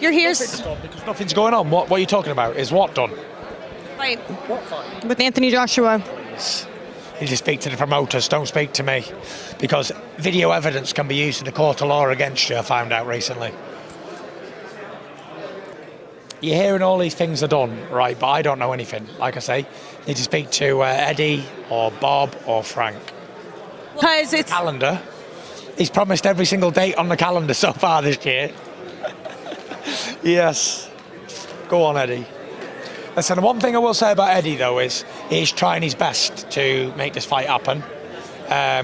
You're here Nothing's done because nothing's going on. What are you talking about? Is what done? fight What fight? with Anthony Joshua. Please. You just speak to the promoters, don't speak to me. Because video evidence can be used in the court of law against you, I found out recently. You're hearing all these things are done, right, but I don't know anything. Like I say, you need to speak to Eddie or Bob or Frank. Because it's Calendar. He's promised every single date on the calendar so far this year. Yes. Go on, Eddie. Listen, the one thing I will say about Eddie, though, is he's trying his best to make this fight happen,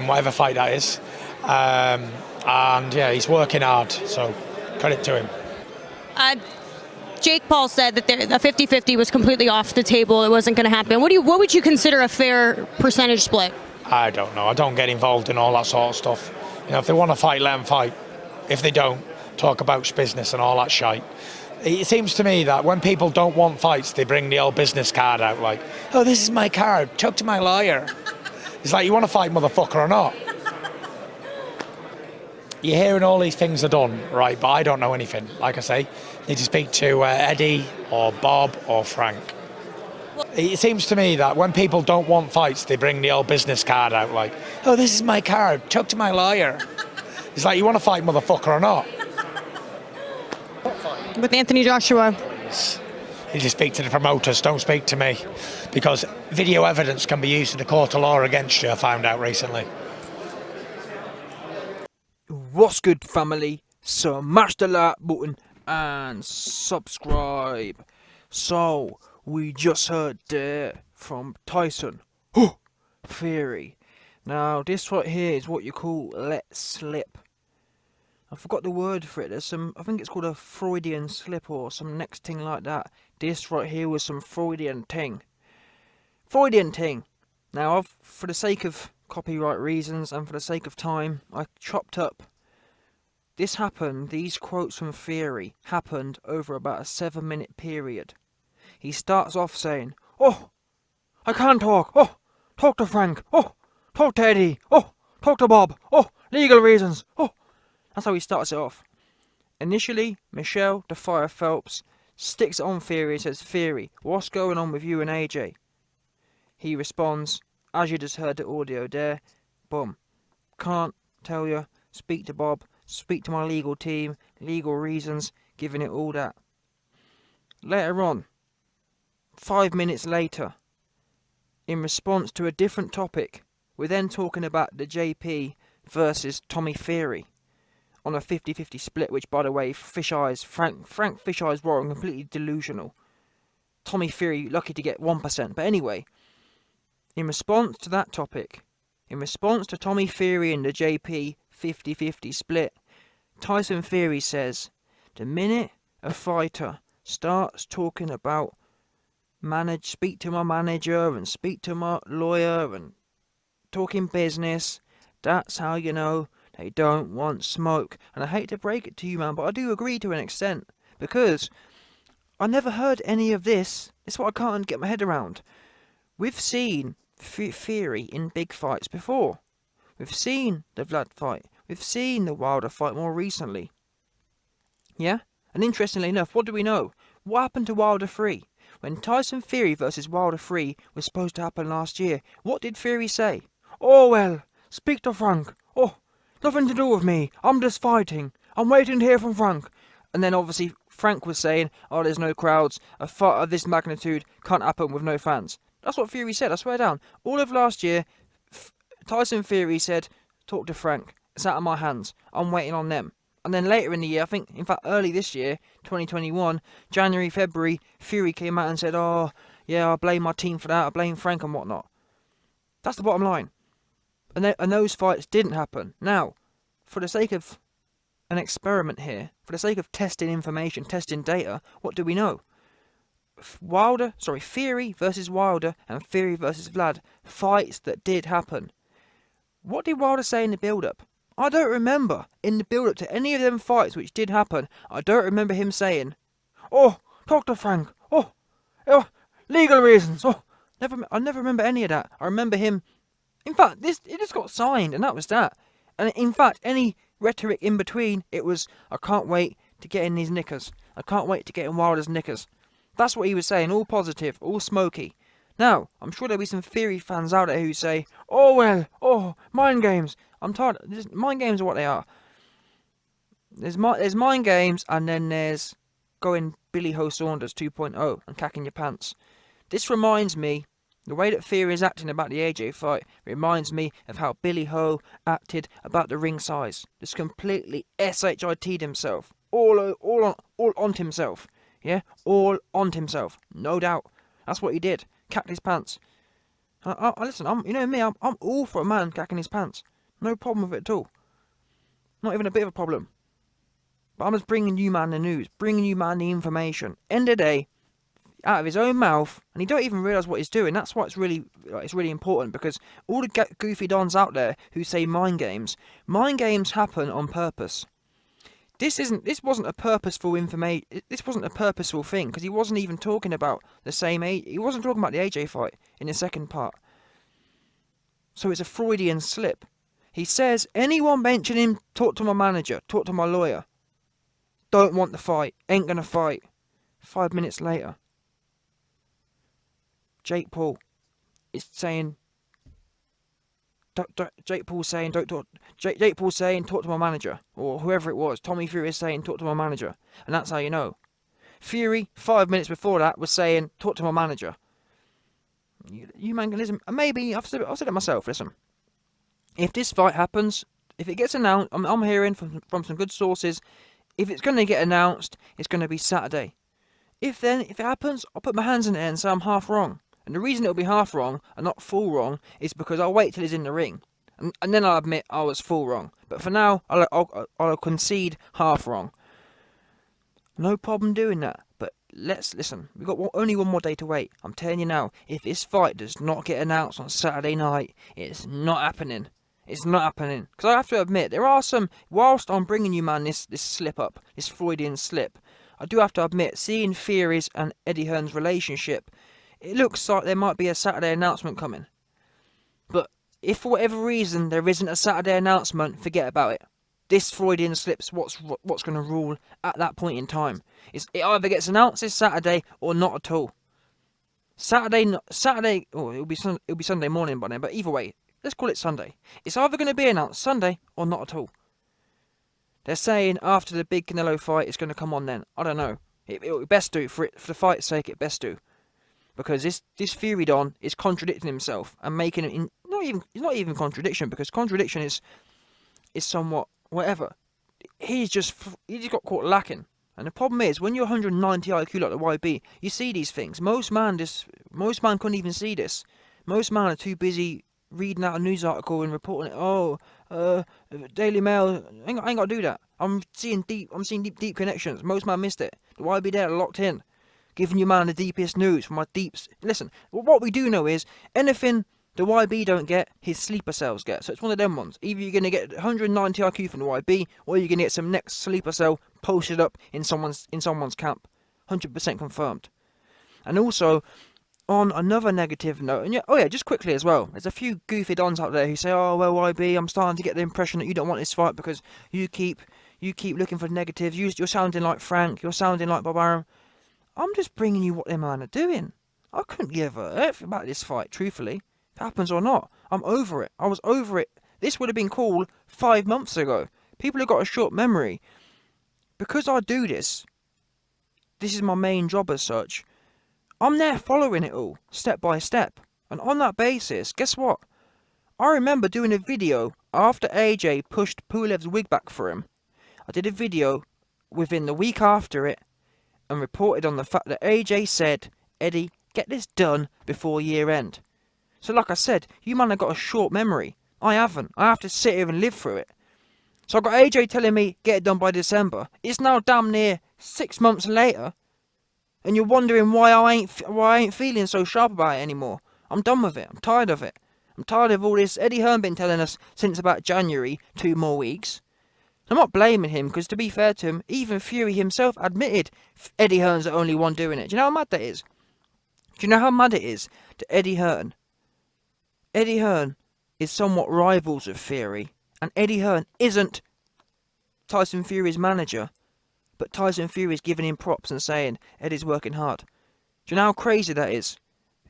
whatever fight that is. And, yeah, he's working hard, so credit to him. Jake Paul said that the 50-50 was completely off the table. It wasn't going to happen. What would you consider a fair percentage split? I don't know. I don't get involved in all that sort of stuff. You know, if they want to fight, let them fight. If they don't, talk about business and all that shite. It seems to me that when people don't want fights, they bring the old business card out like, oh, this is my card, talk to my lawyer. It's like, you want to fight, motherfucker, or not? You're hearing all these things are done, right, but I don't know anything. Like I say, you need to speak to Eddie or Bob or Frank. It seems to me that when people don't want fights, they bring the old business card out like, oh, this is my card, talk to my lawyer. It's like, you want to fight, motherfucker, or not? With Anthony Joshua. Please. You just speak to the promoters, don't speak to me. Because video evidence can be used in the court of law against you, I found out recently. What's good, family? Smash the like button and subscribe. So, we just heard there from Tyson Fury. Now, this right here is what you call let slip. I forgot the word for it. There's I think it's called a Freudian slip or some next thing like that. This right here was some Freudian thing. Now, for the sake of copyright reasons and for the sake of time, I chopped up. This happened, these quotes from Fury happened over about a 7-minute period. He starts off saying, oh, I can't talk. Oh, talk to Frank. Oh, talk to Eddie. Oh, talk to Bob. Oh, legal reasons. Oh, that's how he starts it off. Initially, Michelle, the Fire Phelps, sticks it on Fury and says, Fury, what's going on with you and AJ? He responds, as you just heard the audio there, boom. Can't tell you, speak to Bob, speak to my legal team, legal reasons, giving it all that. Later on, 5 minutes later, in response to a different topic, we're then talking about the JP versus Tommy Fury on a 50-50 split, which, by the way, Frank Fisheye's wrong, completely delusional. Tommy Fury lucky to get 1%. But anyway, in response to that topic, in response to Tommy Fury and the JP 50-50 split, Tyson Fury says, the minute a fighter starts talking about speak to my manager and speak to my lawyer and talking business, that's how you know they don't want smoke. And I hate to break it to you, man, but I do agree to an extent, because I never heard any of this. It's what I can't get my head around. We've seen Fury in big fights before. We've seen the Vlad fight. We've seen the Wilder fight more recently. Yeah? And interestingly enough, what do we know? What happened to Wilder 3? When Tyson Fury versus Wilder 3 was supposed to happen last year, what did Fury say? Oh, well, speak to Frank. Oh, nothing to do with me. I'm just fighting. I'm waiting to hear from Frank. And then obviously Frank was saying, oh, there's no crowds. A fight of this magnitude can't happen with no fans. That's what Fury said, I swear down. All of last year, Tyson Fury said, talk to Frank. It's out of my hands. I'm waiting on them. And then later in the year, I think, in fact, early this year, 2021, January, February, Fury came out and said, oh, yeah, I blame my team for that. I blame Frank and whatnot. That's the bottom line. And those fights didn't happen. Now, for the sake of an experiment here, for the sake of testing information, testing data, what do we know? Fury versus Wilder and Fury versus Vlad, fights that did happen. What did Wilder say in the build-up? I don't remember, in the build-up to any of them fights which did happen, I don't remember him saying, oh, talk to Frank, oh, legal reasons, oh, I never remember any of that. I remember him, in fact, it just got signed, and that was that. And in fact, any rhetoric in between, it was, I can't wait to get in his knickers. I can't wait to get in Wilder's knickers. That's what he was saying, all positive, all smoky. Now, I'm sure there'll be some Fury fans out there who say, oh well, oh, mind games. I'm tired. Mind games are what they are. There's mind games, and then there's going Billy Ho Saunders 2.0 and cacking your pants. This reminds me, the way that Fury is acting about the AJ fight reminds me of how Billy Ho acted about the ring size. Just completely SHIT'd himself. All on himself. Yeah? All on himself. No doubt. That's what he did. Cacked his pants. Listen, you know me, I'm all for a man cacking his pants. No problem with it at all. Not even a bit of a problem. But I'm just bringing you man the news, bringing you man the information. End of the day, out of his own mouth, and he don't even realise what he's doing. That's why it's really important, because all the goofy dons out there who say mind games happen on purpose. This wasn't a purposeful information. This wasn't a purposeful thing, because he wasn't even talking about the same age. He wasn't talking about the AJ fight in the second part. So it's a Freudian slip. He says, anyone mention him, talk to my manager, talk to my lawyer. Don't want the fight, ain't gonna fight. 5 minutes later, Jake Paul is saying, Jake Paul's saying, don't talk. Jake Paul's saying, talk to my manager, or whoever it was. Tommy Fury is saying, talk to my manager, and that's how you know. Fury, 5 minutes before that, was saying, talk to my manager. You man can listen. Maybe I've said it myself. Listen, if this fight happens, if it gets announced, I'm hearing from some good sources. If it's going to get announced, it's going to be Saturday. If it happens, I'll put my hands in the air and say I'm half wrong. And the reason it'll be half wrong and not full wrong is because I'll wait till he's in the ring, and then I'll admit I was full wrong. But for now, I'll concede half wrong. No problem doing that. But let's listen. We've got only one more day to wait. I'm telling you now, if this fight does not get announced on Saturday night, it's not happening. It's not happening. Because I have to admit, there are some, whilst I'm bringing you, man, this slip up, this Freudian slip, I do have to admit, seeing Fury's and Eddie Hearn's relationship, it looks like there might be a Saturday announcement coming. But if for whatever reason there isn't a Saturday announcement, forget about it. This Freudian slip's what's going to rule at that point in time. It either gets announced this Saturday or not at all. Saturday, oh, it'll be Sunday morning by then, but either way, let's call it Sunday. It's either going to be announced Sunday or not at all. They're saying after the big Canelo fight, it's going to come on then. I don't know. It would best do for the fight's sake. It best do, because this Fury Don is contradicting himself and making it it's not even contradiction, because contradiction is somewhat whatever. He's just got caught lacking. And the problem is, when you're 190 IQ like the YB, you see these things. Most man couldn't even see this. Most man are too busy reading out a news article and reporting it. Oh, Daily Mail. I ain't got to do that. I'm seeing deep connections. Most man missed it. The YB there locked in, giving you man the deepest news from my deeps. Listen, what we do know is anything the YB don't get, his sleeper cells get. So it's one of them ones. Either you're going to get 190 IQ from the YB, or you're going to get some next sleeper cell posted up in someone's camp. 100% confirmed. And also, on another negative note, and just quickly as well, there's a few goofy dons out there who say, oh, well, YB, I'm starting to get the impression that you don't want this fight because you keep looking for negatives. You're sounding like Frank, you're sounding like Bob Arum. I'm just bringing you what them man are doing. I couldn't give a F about this fight, truthfully. If it happens or not, I'm over it. I was over it. This would have been called 5 months ago. People have got a short memory. Because I do this is my main job as such, I'm there following it all, step by step. And on that basis, guess what? I remember doing a video after AJ pushed Pulev's wig back for him. I did a video within the week after it and reported on the fact that AJ said, Eddie, get this done before year end. So like I said, you man have got a short memory. I haven't. I have to sit here and live through it. So I got AJ telling me, get it done by December. It's now damn near 6 months later. And you're wondering why I ain't feeling so sharp about it anymore. I'm done with it. I'm tired of it. I'm tired of all this Eddie Hearn been telling us since about January, 2 more weeks. I'm not blaming him, because to be fair to him, even Fury himself admitted Eddie Hearn's the only one doing it. Do you know how mad that is? Do you know how mad it is to Eddie Hearn? Eddie Hearn is somewhat rivals with Fury, and Eddie Hearn isn't Tyson Fury's manager. but Tyson Fury is giving him props and saying Eddie's working hard. Do you know how crazy that is?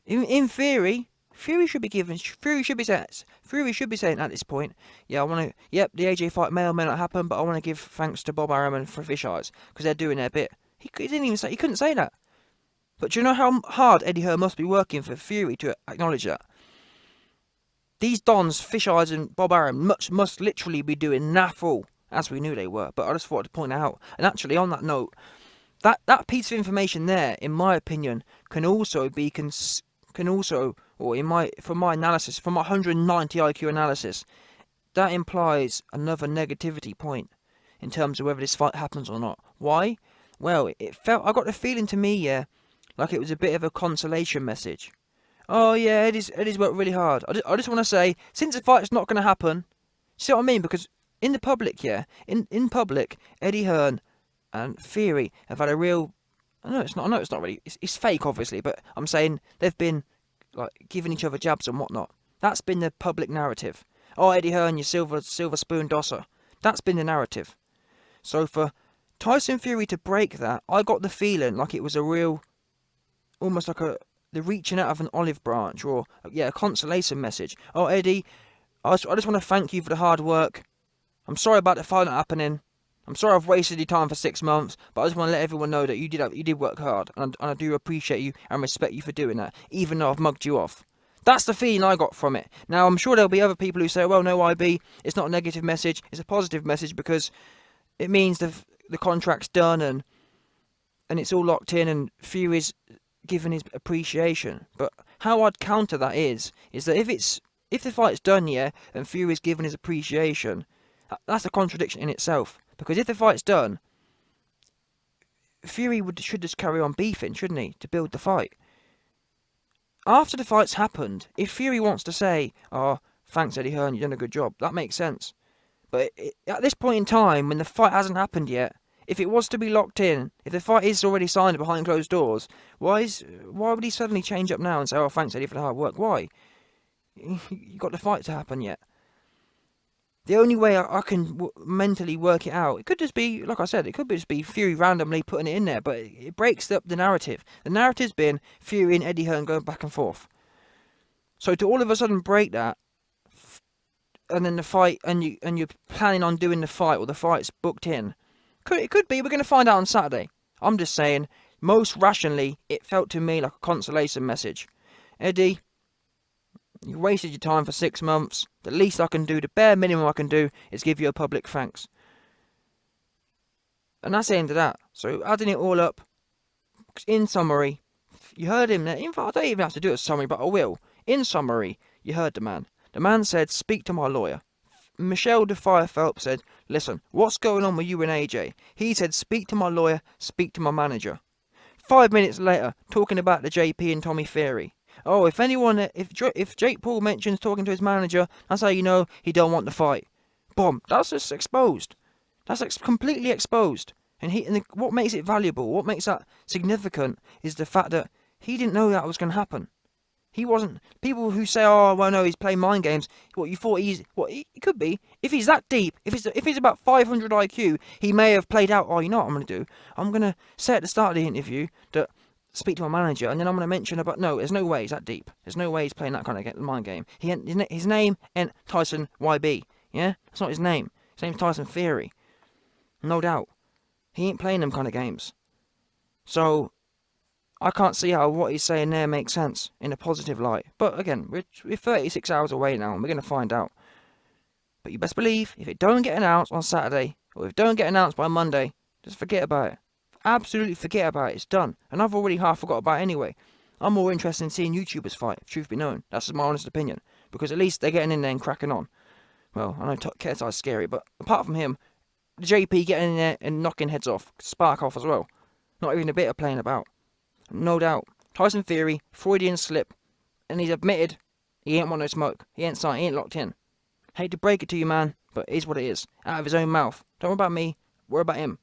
In theory, Fury should be saying at this point, yeah, the AJ fight may or may not happen, but I want to give thanks to Bob Arum and Fish Eyes because they're doing their bit. He couldn't say that. But do you know how hard Eddie Hearn must be working for Fury to acknowledge that? These dons, Fish Eyes and Bob Arum, must literally be doing naff all, as we knew they were. But I just wanted to point out. And actually, on that note, that piece of information there, in my opinion, from my analysis, from my 190 IQ analysis, that implies another negativity point in terms of whether this fight happens or not. Why? Well, I got the feeling to me, yeah, like it was a bit of a consolation message. Oh yeah, Eddie's worked really hard. I just want to say, since the fight's not going to happen, see what I mean? Because in the public, yeah, in public, Eddie Hearn and Fury have had a real. I know it's not really. It's fake, obviously, but I'm saying they've been like giving each other jabs and whatnot. That's been the public narrative. Oh, Eddie Hearn, you silver spoon dosser. That's been the narrative. So for Tyson Fury to break that, I got the feeling like it was a real, almost like the reaching out of an olive branch, or a consolation message. Oh, Eddie, I just want to thank you for the hard work. I'm sorry about the fight not happening. I'm sorry I've wasted your time for 6 months, but I just want to let everyone know that you did work hard, and I do appreciate you and respect you for doing that, even though I've mugged you off. That's the feeling I got from it. Now, I'm sure there'll be other people who say, well, no, IB, it's not a negative message, it's a positive message because it means the contract's done and it's all locked in and Fury's given his appreciation. But how I'd counter that is that if the fight's done, yeah, and Fury's given his appreciation, that's a contradiction in itself. Because if the fight's done, Fury should just carry on beefing, shouldn't he, to build the fight. After the fight's happened, if Fury wants to say, oh, thanks Eddie Hearn, you've done a good job, that makes sense. But at this point in time, when the fight hasn't happened yet, if it was to be locked in, if the fight is already signed behind closed doors, why would he suddenly change up now and say, oh, thanks Eddie for the hard work? Why? You got the fight to happen yet. The only way I can mentally work it out, it could just be, like I said, it could just be Fury randomly putting it in there, but it breaks up the narrative. The narrative's been Fury and Eddie Hearn going back and forth. So to all of a sudden break that, and then the fight, and you're planning on doing the fight, or the fight's booked in, it could be, we're going to find out on Saturday. I'm just saying, most rationally, it felt to me like a consolation message. Eddie, you wasted your time for 6 months. The least I can do, the bare minimum I can do, is give you a public thanks. And that's the end of that. So adding it all up, in summary, you heard him there. In fact, I don't even have to do a summary, but I will. In summary, you heard the man. The man said, speak to my lawyer. Michelle DeFire Phelps said, listen, what's going on with you and AJ? He said, speak to my lawyer, speak to my manager. 5 minutes later, talking about the JP and Tommy Fury. Oh, if Jake Paul mentions talking to his manager, that's how you know he don't want the fight. Boom, that's just exposed. That's completely exposed. And what makes it valuable, what makes that significant, is the fact that he didn't know that was going to happen. He wasn't. People who say, "Oh, well, no, he's playing mind games." What you thought he could be. If he's that deep, if he's about 500 IQ, he may have played out. Oh, you know what I'm going to do? I'm going to say at the start of the interview that speak to my manager, and then I'm going to mention about. No, there's no way he's that deep. There's no way he's playing that kind of mind game. His name ain't Tyson YB. Yeah, that's not his name. His name's Tyson Fury. No doubt, he ain't playing them kind of games. So I can't see how what he's saying there makes sense in a positive light. But again, we're 36 hours away now, and we're going to find out. But you best believe, if it don't get announced on Saturday, or if it don't get announced by Monday, just forget about it. Absolutely forget about it. It's done. And I've already half forgot about it anyway. I'm more interested in seeing YouTubers fight, if truth be known. That's my honest opinion. Because at least they're getting in there and cracking on. Well, I know Ketai's scary, but apart from him, the JP getting in there and knocking heads off, spark off as well. Not even a bit of playing about. No doubt. Tyson Fury, Freudian slip, and he's admitted he ain't want no smoke. He ain't signed, he ain't locked in. Hate to break it to you, man, but it is what it is. Out of his own mouth. Don't worry about me, worry about him.